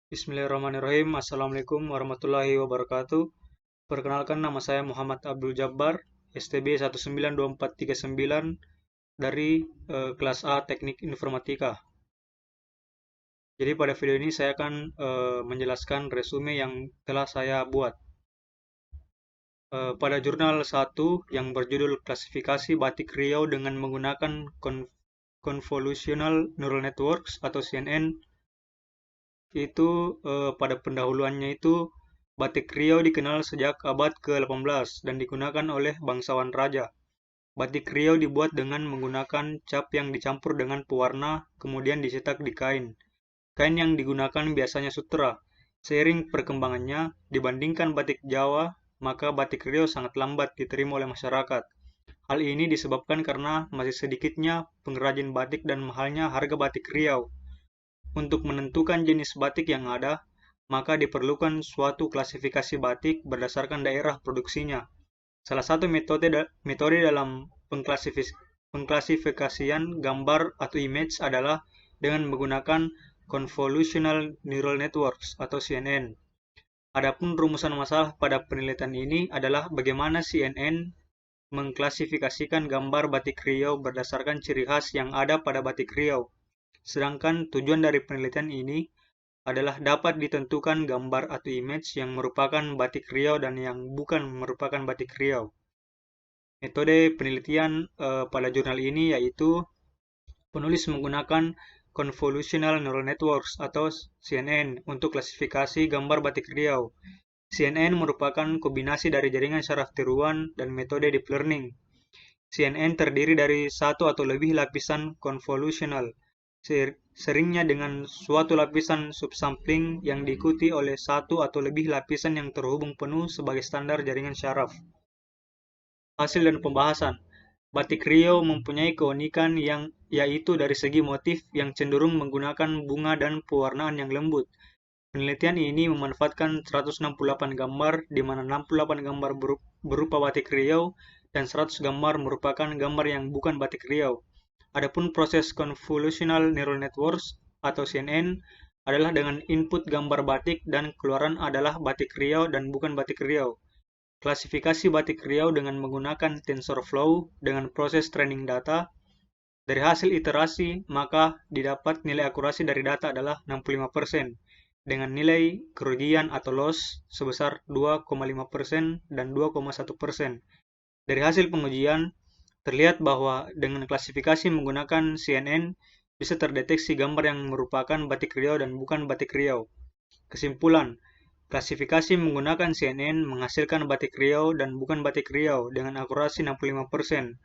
Bismillahirrahmanirrahim. Assalamualaikum warahmatullahi wabarakatuh. Perkenalkan, nama saya Muhammad Abdul Jabbar, STB 192439 dari kelas A Teknik Informatika. Jadi pada video ini saya akan menjelaskan resume yang telah saya buat. Pada jurnal 1 yang berjudul Klasifikasi Batik Riau dengan menggunakan Convolutional Neural Networks atau CNN, itu pada pendahuluannya itu batik Riau dikenal sejak abad ke-18 dan digunakan oleh bangsawan raja. Batik Riau dibuat dengan menggunakan cap yang dicampur dengan pewarna kemudian dicetak di kain. Kain yang digunakan biasanya sutra. Seiring perkembangannya, dibandingkan batik Jawa, maka batik Riau sangat lambat diterima oleh masyarakat. Hal ini disebabkan karena masih sedikitnya pengrajin batik dan mahalnya harga batik Riau. Untuk menentukan jenis batik yang ada, maka diperlukan suatu klasifikasi batik berdasarkan daerah produksinya. Salah satu metode dalam pengklasifikasian gambar atau image adalah dengan menggunakan Convolutional Neural Networks atau CNN. Adapun rumusan masalah pada penelitian ini adalah bagaimana CNN mengklasifikasikan gambar batik Riau berdasarkan ciri khas yang ada pada batik Riau. Sedangkan tujuan dari penelitian ini adalah dapat ditentukan gambar atau image yang merupakan batik Riau dan yang bukan merupakan batik Riau. Metode penelitian pada jurnal ini yaitu penulis menggunakan Convolutional Neural Networks atau CNN untuk klasifikasi gambar batik Riau. CNN merupakan kombinasi dari jaringan saraf tiruan dan metode deep learning. CNN terdiri dari satu atau lebih lapisan convolutional, seringnya dengan suatu lapisan subsampling yang diikuti oleh satu atau lebih lapisan yang terhubung penuh sebagai standar jaringan syaraf. Hasil dan pembahasan. Batik Riau mempunyai keunikan yang yaitu dari segi motif yang cenderung menggunakan bunga dan pewarnaan yang lembut. Penelitian ini memanfaatkan 168 gambar, di mana 68 gambar berupa batik Riau dan 100 gambar merupakan gambar yang bukan batik Riau. Adapun proses Convolutional Neural Networks atau CNN adalah dengan input gambar batik dan keluaran adalah batik Riau dan bukan batik Riau. Klasifikasi batik Riau dengan menggunakan TensorFlow dengan proses training data. Dari hasil iterasi, maka didapat nilai akurasi dari data adalah 65%, dengan nilai kerugian atau loss sebesar 2,5% dan 2,1%. Dari hasil pengujian, terlihat bahwa dengan klasifikasi menggunakan CNN bisa terdeteksi gambar yang merupakan batik Riau dan bukan batik Riau. Kesimpulan, klasifikasi menggunakan CNN menghasilkan batik Riau dan bukan batik Riau dengan akurasi 65%.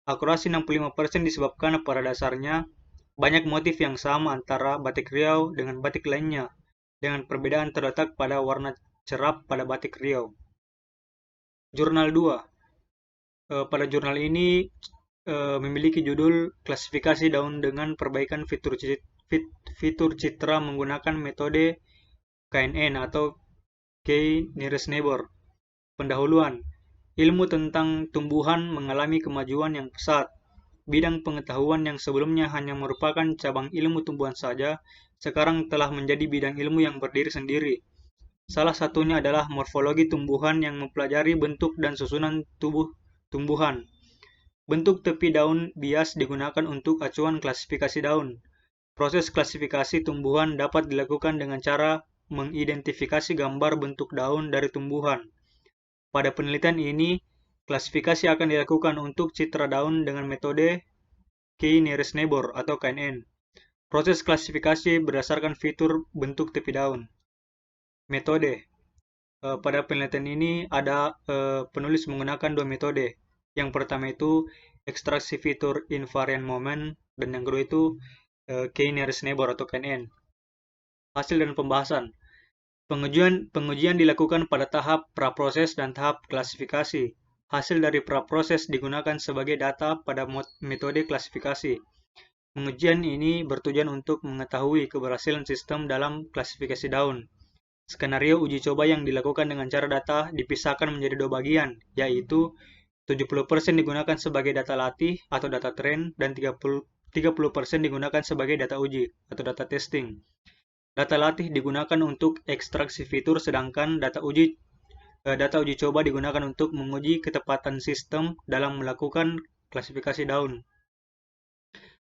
Akurasi 65% disebabkan pada dasarnya banyak motif yang sama antara batik Riau dengan batik lainnya, dengan perbedaan terletak pada warna cerap pada batik Riau. Jurnal 2. Pada jurnal ini memiliki judul Klasifikasi Daun dengan Perbaikan Fitur Citra menggunakan metode KNN atau Key Nearest Neighbor. Pendahuluan. Ilmu tentang tumbuhan mengalami kemajuan yang pesat. Bidang pengetahuan yang sebelumnya hanya merupakan cabang ilmu tumbuhan saja, sekarang telah menjadi bidang ilmu yang berdiri sendiri. Salah satunya adalah morfologi tumbuhan yang mempelajari bentuk dan susunan tubuh tumbuhan. Bentuk tepi daun bias digunakan untuk acuan klasifikasi daun. Proses klasifikasi tumbuhan dapat dilakukan dengan cara mengidentifikasi gambar bentuk daun dari tumbuhan. Pada penelitian ini, klasifikasi akan dilakukan untuk citra daun dengan metode Key Nearest Neighbor atau KNN. Proses klasifikasi berdasarkan fitur bentuk tepi daun. Metode. Pada penelitian ini ada penulis menggunakan dua metode. Yang pertama itu ekstraksi fitur invariant moment dan yang kedua itu Key Nearest Neighbor atau KNN. Hasil dan pembahasan. Pengujian dilakukan pada tahap praproses dan tahap klasifikasi. Hasil dari praproses digunakan sebagai data pada metode klasifikasi. Pengujian ini bertujuan untuk mengetahui keberhasilan sistem dalam klasifikasi daun. Skenario uji coba yang dilakukan dengan cara data dipisahkan menjadi dua bagian, yaitu 70% digunakan sebagai data latih atau data train dan 30% digunakan sebagai data uji atau data testing. Data latih digunakan untuk ekstraksi fitur, sedangkan data uji coba digunakan untuk menguji ketepatan sistem dalam melakukan klasifikasi daun.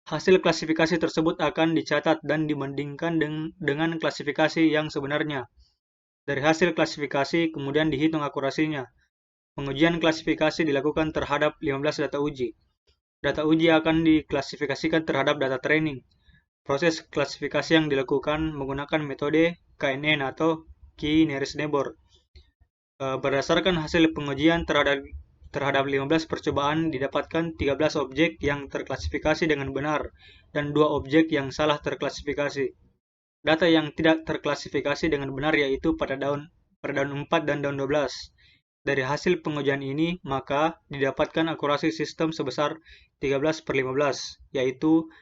Hasil klasifikasi tersebut akan dicatat dan dibandingkan dengan klasifikasi yang sebenarnya. Dari hasil klasifikasi kemudian dihitung akurasinya. Pengujian klasifikasi dilakukan terhadap 15 data uji. Data uji akan diklasifikasikan terhadap data training. Proses klasifikasi yang dilakukan menggunakan metode KNN atau Key Nearest Neighbor. Berdasarkan hasil pengujian terhadap 15 percobaan, didapatkan 13 objek yang terklasifikasi dengan benar dan 2 objek yang salah terklasifikasi. Data yang tidak terklasifikasi dengan benar yaitu pada daun 4 dan daun 12. Dari hasil pengujian ini, maka didapatkan akurasi sistem sebesar 13/15, yaitu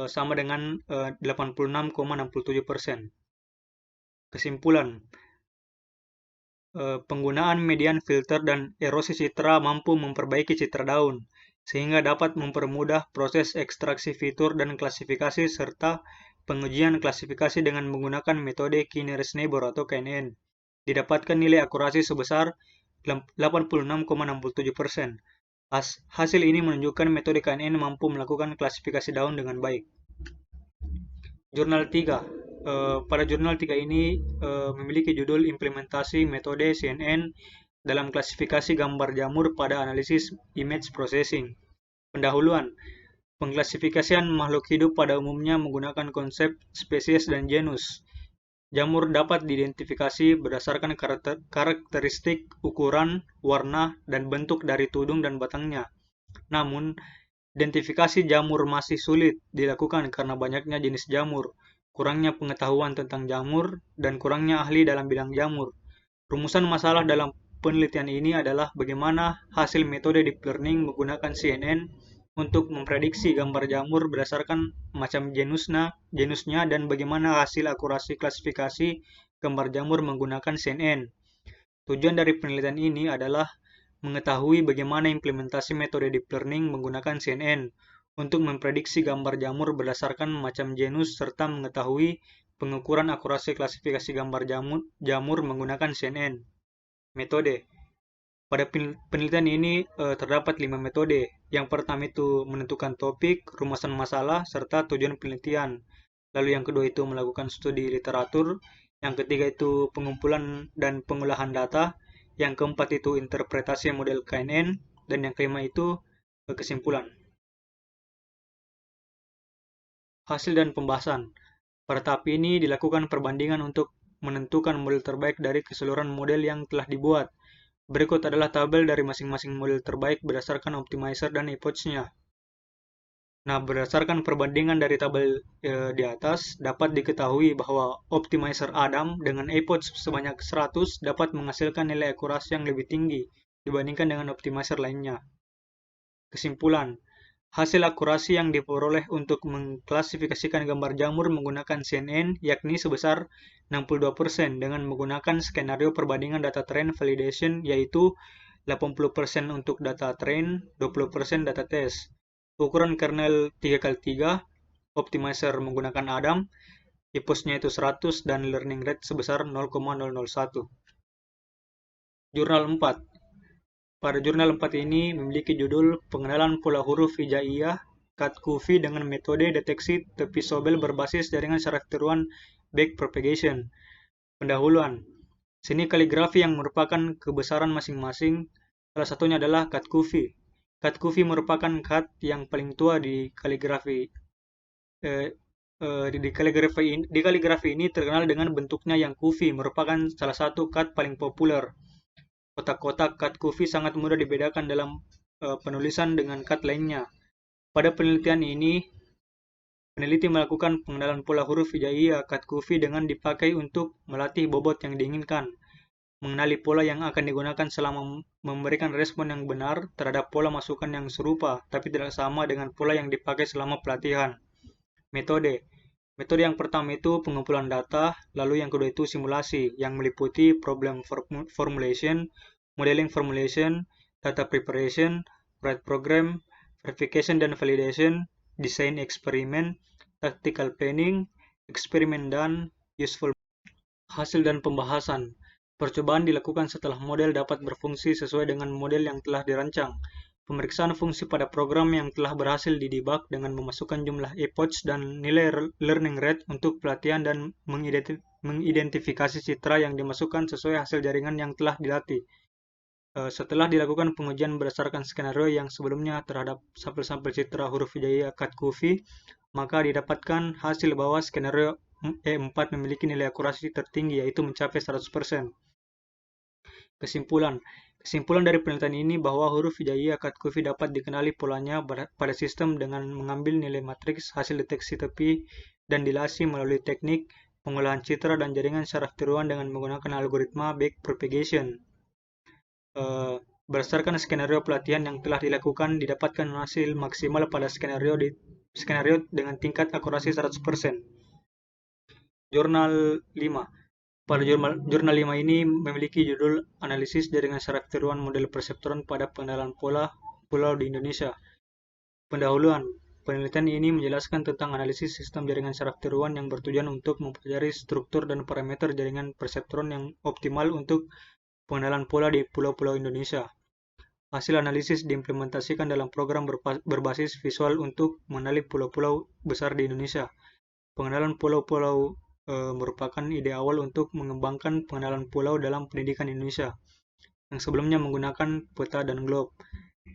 sama dengan 86,67%. Kesimpulan, penggunaan median filter dan erosi citra mampu memperbaiki citra daun, sehingga dapat mempermudah proses ekstraksi fitur dan klasifikasi serta pengujian klasifikasi dengan menggunakan metode Key Nearest Neighbor atau KNN. Didapatkan nilai akurasi sebesar 86,67%. Hasil ini menunjukkan metode KNN mampu melakukan klasifikasi daun dengan baik. Jurnal 3. Pada jurnal 3 ini memiliki judul Implementasi Metode CNN dalam klasifikasi gambar jamur pada analisis image processing. Pendahuluan. Pengklasifikasian makhluk hidup pada umumnya menggunakan konsep spesies dan genus. Jamur dapat diidentifikasi berdasarkan karakteristik, ukuran, warna, dan bentuk dari tudung dan batangnya. Namun, identifikasi jamur masih sulit dilakukan karena banyaknya jenis jamur, kurangnya pengetahuan tentang jamur, dan kurangnya ahli dalam bidang jamur. Rumusan masalah dalam penelitian ini adalah bagaimana hasil metode deep learning menggunakan CNN untuk memprediksi gambar jamur berdasarkan macam genusnya dan bagaimana hasil akurasi klasifikasi gambar jamur menggunakan CNN. Tujuan dari penelitian ini adalah mengetahui bagaimana implementasi metode deep learning menggunakan CNN untuk memprediksi gambar jamur berdasarkan macam genus serta mengetahui pengukuran akurasi klasifikasi gambar jamur menggunakan CNN. Metode. Pada penelitian ini terdapat 5 metode. Yang pertama itu menentukan topik, rumusan masalah, serta tujuan penelitian. Lalu yang kedua itu melakukan studi literatur. Yang ketiga itu pengumpulan dan pengolahan data. Yang keempat itu interpretasi model KNN. Dan yang kelima itu kesimpulan. Hasil dan pembahasan. Pada tahap ini dilakukan perbandingan untuk menentukan model terbaik dari keseluruhan model yang telah dibuat. Berikut adalah tabel dari masing-masing model terbaik berdasarkan optimizer dan epochnya. Nah, berdasarkan perbandingan dari tabel di atas, dapat diketahui bahwa optimizer Adam dengan epoch sebanyak 100 dapat menghasilkan nilai akurasi yang lebih tinggi dibandingkan dengan optimizer lainnya. Kesimpulan, hasil akurasi yang diperoleh untuk mengklasifikasikan gambar jamur menggunakan CNN yakni sebesar 62% dengan menggunakan skenario perbandingan data train validation yaitu 80% untuk data train, 20% data test. Ukuran kernel 3x3, optimizer menggunakan Adam, epochnya itu 100 dan learning rate sebesar 0,001. Jurnal 4. Pada jurnal 4 ini memiliki judul Pengenalan Pola Huruf Hijaiyah CAT-QV dengan metode deteksi tepi sobel berbasis jaringan syaraf tiruan backpropagation. Pendahuluan. Seni kaligrafi yang merupakan kebesaran masing-masing, salah satunya adalah CAT-QV. CAT-QV merupakan CAT yang paling tua di kaligrafi. Di kaligrafi ini terkenal dengan bentuknya yang QV, merupakan salah satu CAT paling populer. Kotak-kotak CAT-QV sangat mudah dibedakan dalam penulisan dengan CAT lainnya. Pada penelitian ini, peneliti melakukan pengenalan pola huruf hijaiyah CAT-QV dengan dipakai untuk melatih bobot yang diinginkan, mengenali pola yang akan digunakan selama memberikan respon yang benar terhadap pola masukan yang serupa, tapi tidak sama dengan pola yang dipakai selama pelatihan. Metode yang pertama itu pengumpulan data, lalu yang kedua itu simulasi, yang meliputi problem formulation, modeling formulation, data preparation, write program, verification dan validation, design eksperimen, tactical planning, eksperimen dan useful. Hasil dan pembahasan. Percobaan dilakukan setelah model dapat berfungsi sesuai dengan model yang telah dirancang. Pemeriksaan fungsi pada program yang telah berhasil didebug dengan memasukkan jumlah epochs dan nilai learning rate untuk pelatihan dan mengidentifikasi citra yang dimasukkan sesuai hasil jaringan yang telah dilatih. Setelah dilakukan pengujian berdasarkan skenario yang sebelumnya terhadap sampel-sampel citra huruf hijaiyah Kat-Kufi, maka didapatkan hasil bahwa skenario E4 memiliki nilai akurasi tertinggi, yaitu mencapai 100%. Kesimpulan. Kesimpulan dari penelitian ini bahwa huruf hijaiyah Kat-Kufi dapat dikenali polanya pada sistem dengan mengambil nilai matriks hasil deteksi tepi dan dilasi melalui teknik pengolahan citra dan jaringan syaraf tiruan dengan menggunakan algoritma backpropagation. Berdasarkan skenario pelatihan yang telah dilakukan, didapatkan hasil maksimal pada skenario dengan tingkat akurasi 100%. Jurnal 5. Pada jurnal 5 ini memiliki judul Analisis Jaringan Syaraf Tiruan Model Perseptron pada Pengenalan Pola Pulau di Indonesia. Pendahuluan. Penelitian ini menjelaskan tentang analisis sistem jaringan syaraf tiruan yang bertujuan untuk mempelajari struktur dan parameter jaringan perseptron yang optimal untuk pengenalan pola di pulau-pulau Indonesia. Hasil analisis diimplementasikan dalam program berbasis visual untuk mengenali pulau-pulau besar di Indonesia. Pengenalan pulau-pulau merupakan ide awal untuk mengembangkan pengenalan pulau dalam pendidikan Indonesia, yang sebelumnya menggunakan peta dan globe.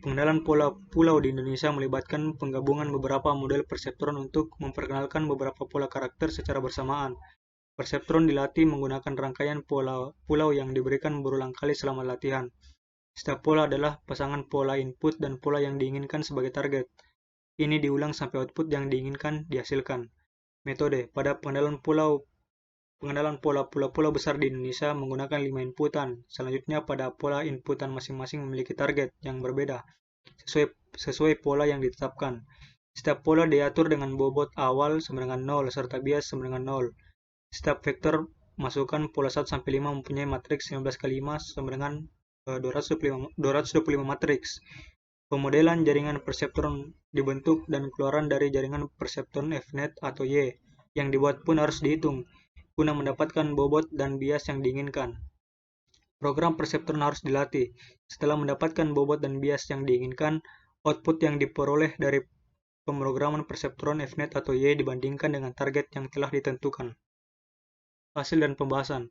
Pengenalan pulau di Indonesia melibatkan penggabungan beberapa model perseptron untuk memperkenalkan beberapa pola karakter secara bersamaan. Perseptron dilatih menggunakan rangkaian pulau yang diberikan berulang kali selama latihan. Setiap pola adalah pasangan pola input dan pola yang diinginkan sebagai target. Ini diulang sampai output yang diinginkan dihasilkan. Metode. Pada pengenalan pola pulau-pulau besar di Indonesia menggunakan 5 inputan. Selanjutnya pada pola inputan masing-masing memiliki target yang berbeda sesuai pola yang ditetapkan. Setiap pola diatur dengan bobot awal sama dengan 0 serta bias sama dengan 0. Setiap vektor masukkan pola 1 sampai 5 mempunyai matriks 15 kali 5 sama dengan 225 matriks. Pemodelan jaringan perseptron dibentuk dan keluaran dari jaringan perseptron Fnet atau Y yang dibuat pun harus dihitung guna mendapatkan bobot dan bias yang diinginkan. Program perseptron harus dilatih. Setelah mendapatkan bobot dan bias yang diinginkan, output yang diperoleh dari pemrograman perseptron Fnet atau Y dibandingkan dengan target yang telah ditentukan. Hasil dan pembahasan.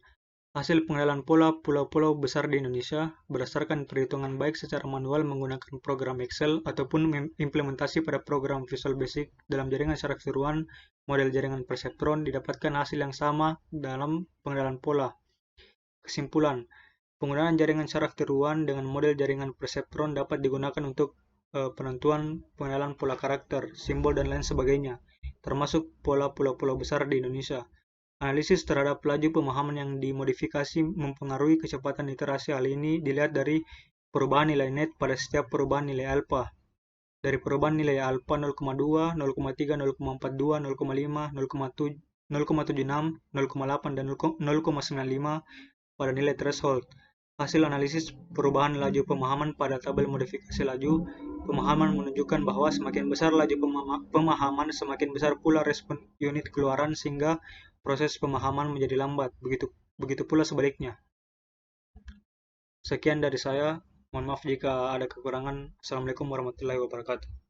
Hasil pengenalan pola pulau-pulau besar di Indonesia berdasarkan perhitungan baik secara manual menggunakan program Excel ataupun implementasi pada program Visual Basic dalam jaringan syaraf tiruan model jaringan perseptron didapatkan hasil yang sama dalam pengenalan pola. Kesimpulan. Penggunaan jaringan syaraf tiruan dengan model jaringan perseptron dapat digunakan untuk penentuan pengenalan pola karakter, simbol, dan lain sebagainya, termasuk pola pulau-pulau besar di Indonesia. Analisis terhadap laju pemahaman yang dimodifikasi mempengaruhi kecepatan iterasi. Hal ini dilihat dari perubahan nilai net pada setiap perubahan nilai alfa. Dari perubahan nilai alfa 0,2, 0,3, 0,42, 0,5, 0,76, 0,8, dan 0,95 pada nilai threshold. Hasil analisis perubahan laju pemahaman pada tabel modifikasi laju pemahaman menunjukkan bahwa semakin besar laju pemahaman, semakin besar pula respon unit keluaran sehingga proses pemahaman menjadi lambat. Begitu pula sebaliknya. Sekian dari saya. Mohon maaf jika ada kekurangan. Assalamualaikum warahmatullahi wabarakatuh.